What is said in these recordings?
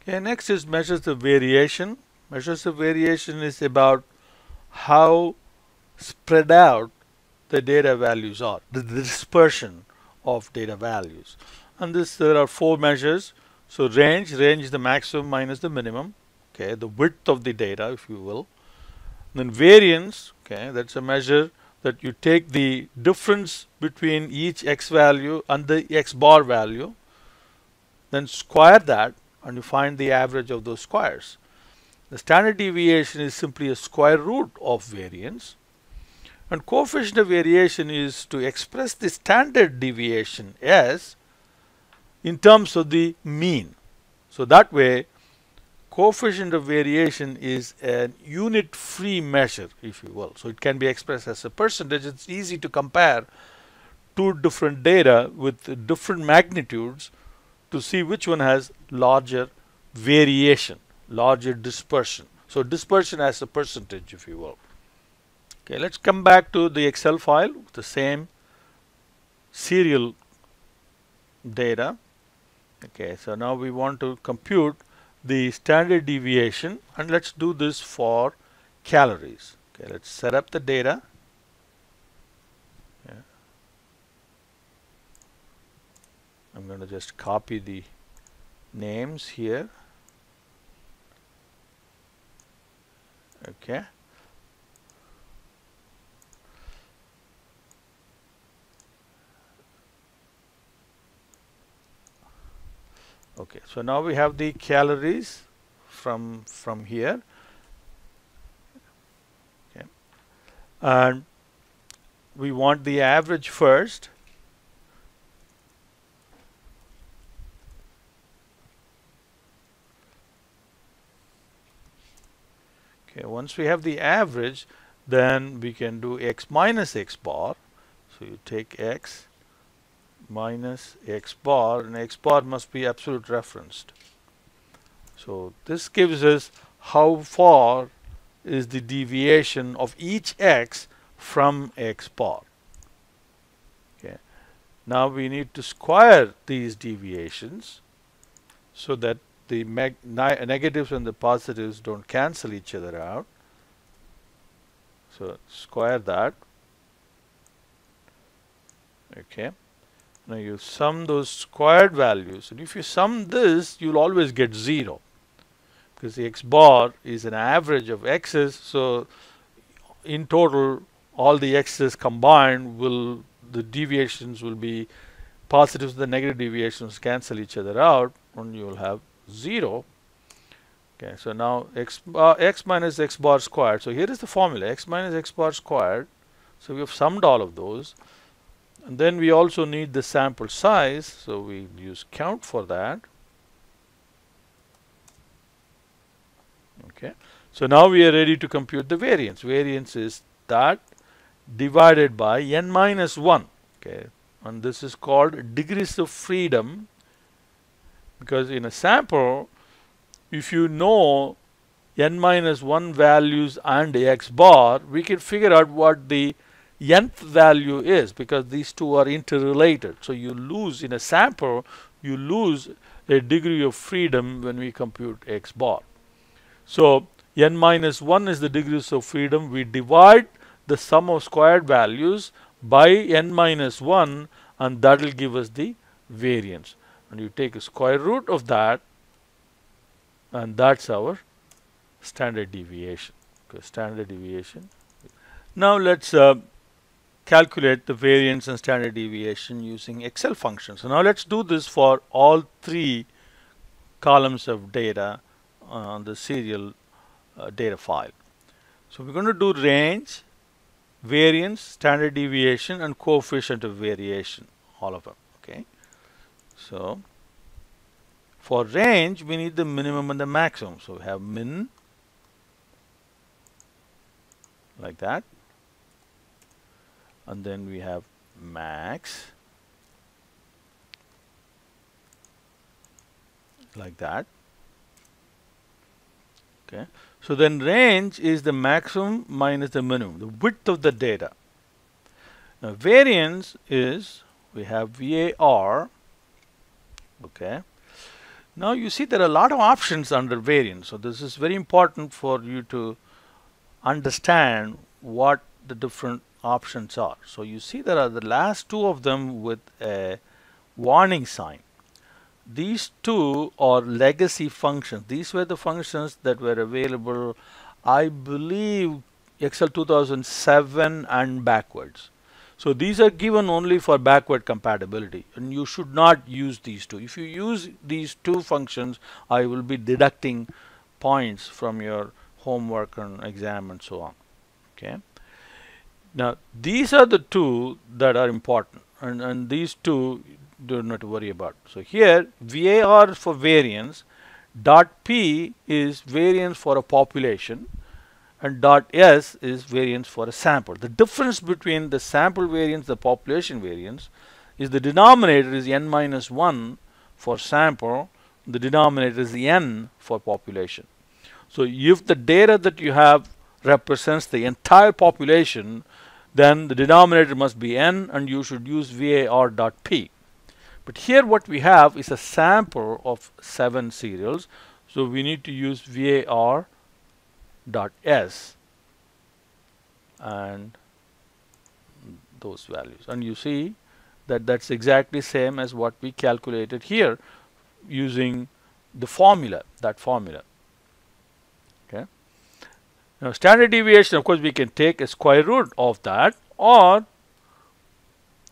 Okay, next is measures of variation. Measures of variation is about how spread out the data values are, the dispersion of data values. And this, there are four measures. So range is the maximum minus the minimum, okay, the width of the data, if you will. Then variance, okay, that's a measure that you take the difference between each x value and the x bar value, then square that, and you find the average of those squares. The standard deviation is simply a square root of variance. And coefficient of variation is to express the standard deviation as in terms of the mean. So that way, coefficient of variation is an unit free measure, if you will. So it can be expressed as a percentage. It's easy to compare two different data with different magnitudes to see which one has larger variation, larger dispersion. So dispersion as a percentage, if you will. Okay, let's come back to the Excel file with the same serial data. Okay, so now we want to compute the standard deviation, and let's do this for calories. Okay, let's set up the data. Yeah. I'm going to just copy the names here. Okay. Okay, so now we have the calories from here. Okay. And we want the average first. Okay, once we have the average, then we can do x minus x bar. So you take x minus x bar, and x bar must be absolute referenced. So this gives us how far is the deviation of each x from x bar. Okay. Now we need to square these deviations so that the negatives and the positives don't cancel each other out. So square that. Okay. Now you sum those squared values, and if you sum this, you'll always get 0, because the x bar is an average of x's. So in total, all the x's combined the deviations will be positives and the negative deviations cancel each other out, and you will have 0. Okay, so now x minus x bar squared. So here is the formula, x minus x bar squared. So we have summed all of those. And then we also need the sample size, so we use count for that. Okay, so now we are ready to compute the variance. Variance is that divided by n minus 1. Okay, and this is called degrees of freedom, because in a sample, if you know n minus 1 values and x bar, we can figure out what the nth value is, because these two are interrelated. So you lose in a sample, you lose a degree of freedom when we compute x bar. So n minus 1 is the degrees of freedom. We divide the sum of squared values by n minus 1, and that will give us the variance. And you take a square root of that, and that's our standard deviation. Okay, standard deviation. Now let's calculate the variance and standard deviation using Excel functions. So now let's do this for all three columns of data on the serial data file. So we're going to do range, variance, standard deviation, and coefficient of variation, all of them. Okay. So for range, we need the minimum and the maximum. So we have min, like that. And then we have max, like that. Okay, so then range is the maximum minus the minimum, the width of the data. Now variance is, we have VAR. Okay, Now you see there are a lot of options under variance. So this is very important for you to understand what the different options are. So you see there are the last two of them with a warning sign. These two are legacy functions. These were the functions that were available, I believe, Excel 2007 and backwards. So these are given only for backward compatibility, and you should not use these two. If you use these two functions, I will be deducting points from your homework and exam and so on. Okay. Now these are the two that are important, and these two do not worry about. So here VAR for variance, dot P is variance for a population, and dot S is variance for a sample. The difference between the sample variance, the population variance, is the denominator is n minus 1 for sample, the denominator is n for population. So if the data that you have represents the entire population, then the denominator must be n, and you should use VAR dot P. But here what we have is a sample of 7 serials, so we need to use VAR dot S and those values, and you see that that's exactly same as what we calculated here using the formula, that formula. Okay. Now standard deviation, of course, we can take a square root of that, or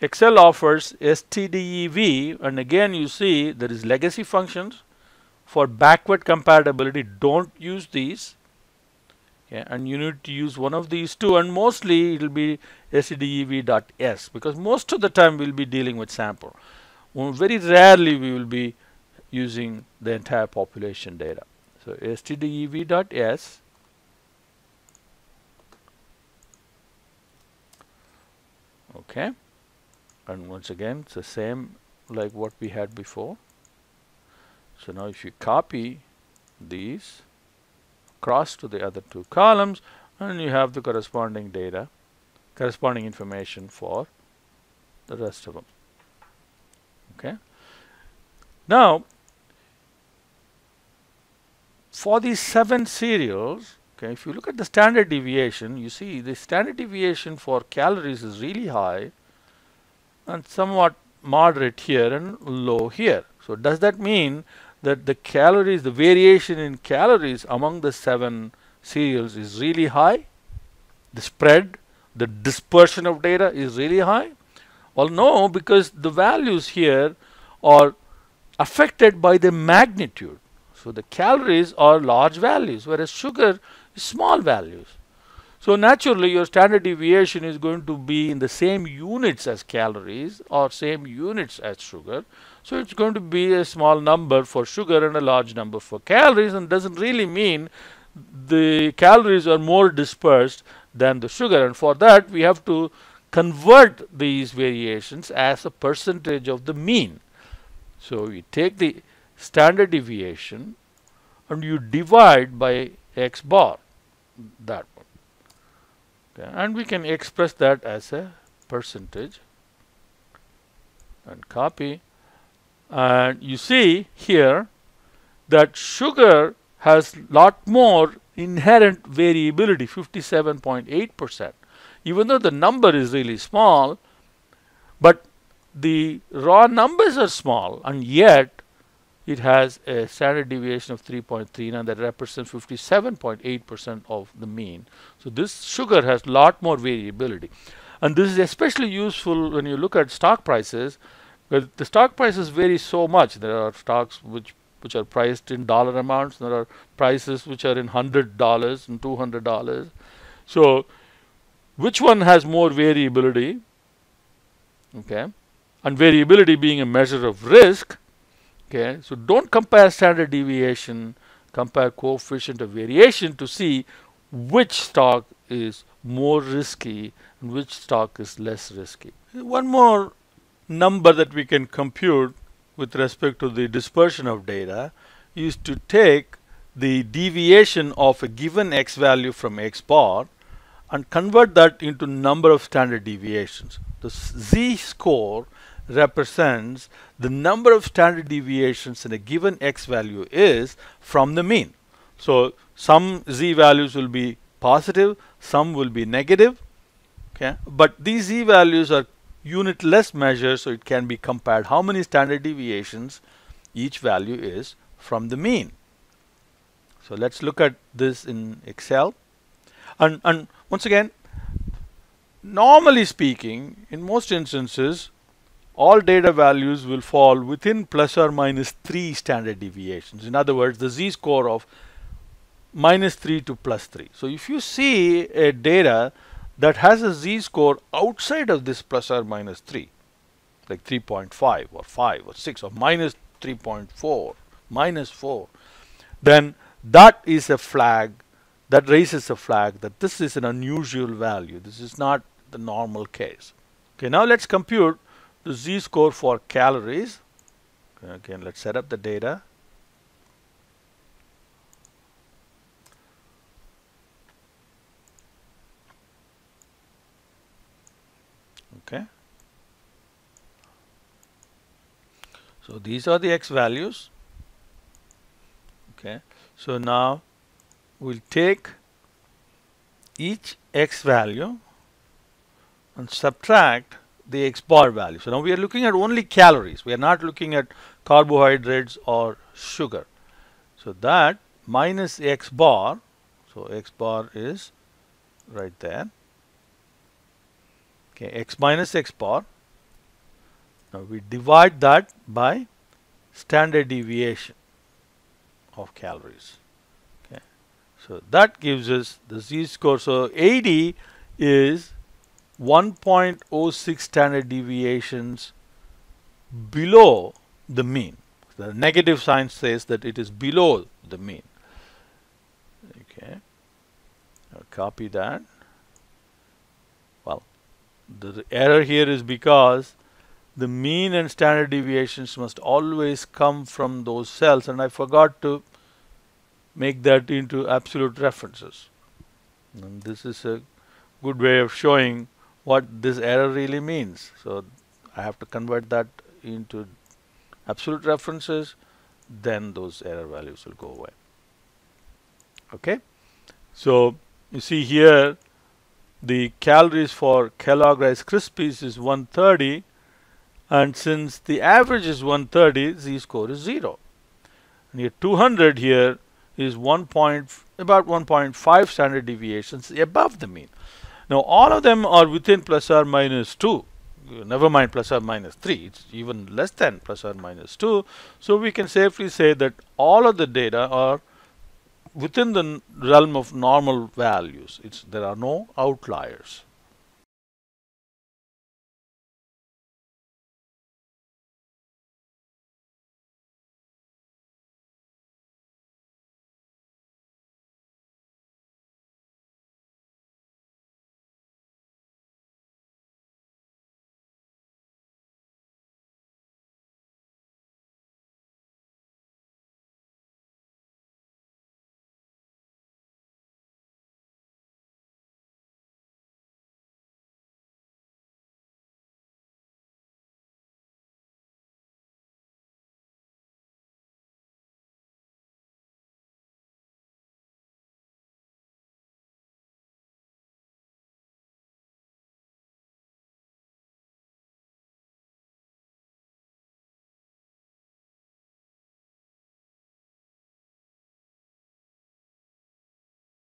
Excel offers STDEV, and again you see there is legacy functions. For backward compatibility, don't use these. Okay, and you need to use one of these two, and mostly it will be STDEV.S, because most of the time we will be dealing with sample. Very rarely we will be using the entire population data. So STDEV.S, okay, and once again it's the same like what we had before. So now if you copy these across to the other two columns, and you have the corresponding data, corresponding information for the rest of them. Okay. Now for these 7 serials, okay, if you look at the standard deviation, you see the standard deviation for calories is really high and somewhat moderate here and low here. So does that mean that the calories, the variation in calories among the 7 serials is really high? The spread, the dispersion of data is really high? Well, no, because the values here are affected by the magnitude. So the calories are large values, whereas sugar is small values. So naturally your standard deviation is going to be in the same units as calories or same units as sugar. So it's going to be a small number for sugar and a large number for calories, and doesn't really mean the calories are more dispersed than the sugar. And for that we have to convert these variations as a percentage of the mean. So we take the standard deviation and you divide by x bar, that one. Okay. And we can express that as a percentage, and copy. And you see here that sugar has lot more inherent variability, 57.8%. Even though the number is really small, but the raw numbers are small, and yet it has a standard deviation of 3.39 that represents 57.8% of the mean. So this sugar has lot more variability, and this is especially useful when you look at stock prices, because the stock prices vary so much. There are stocks which are priced in dollar amounts, there are prices which are in $100 and $200. So which one has more variability? Okay, and variability being a measure of risk. Okay, so don't compare standard deviation, compare coefficient of variation to see which stock is more risky and which stock is less risky. One more number that we can compute with respect to the dispersion of data is to take the deviation of a given x value from x bar and convert that into number of standard deviations. The z-score represents the number of standard deviations in a given x value is from the mean. So some z values will be positive, some will be negative, okay, but these z values are unitless measures, so it can be compared how many standard deviations each value is from the mean. So let's look at this in Excel. And once again, normally speaking, in most instances, all data values will fall within plus or minus 3 standard deviations. In other words, the z-score of -3 to +3. So if you see a data that has a z-score outside of this plus or minus 3, like 3.5 or 5 or 6 or minus 3.4, -4, then that is a flag that raises a flag that this is an unusual value. This is not the normal case. Okay, now let's compute the z-score for calories. Okay, again, let's set up the data. Okay. So these are the x values. Okay. So now we'll take each x value and subtract the x bar value. So now we are looking at only calories. We are not looking at carbohydrates or sugar. So that minus x bar, so x bar is right there. Okay, x minus x bar. Now we divide that by standard deviation of calories. Okay, so that gives us the z-score. So 80 is 1.06 standard deviations below the mean. The negative sign says that it is below the mean. Okay, I'll copy that. Well, the error here is because the mean and standard deviations must always come from those cells, and I forgot to make that into absolute references. And this is a good way of showing what this error really means. So I have to convert that into absolute references, then those error values will go away. Okay, so you see here the calories for Kellogg Rice Krispies is 130, and since the average is 130, z-score is 0. And here 200 here is about 1.5 standard deviations above the mean. Now all of them are within plus or minus 2. Never mind plus or minus 3. It's even less than plus or minus 2. So we can safely say that all of the data are within the realm of normal values. There are no outliers.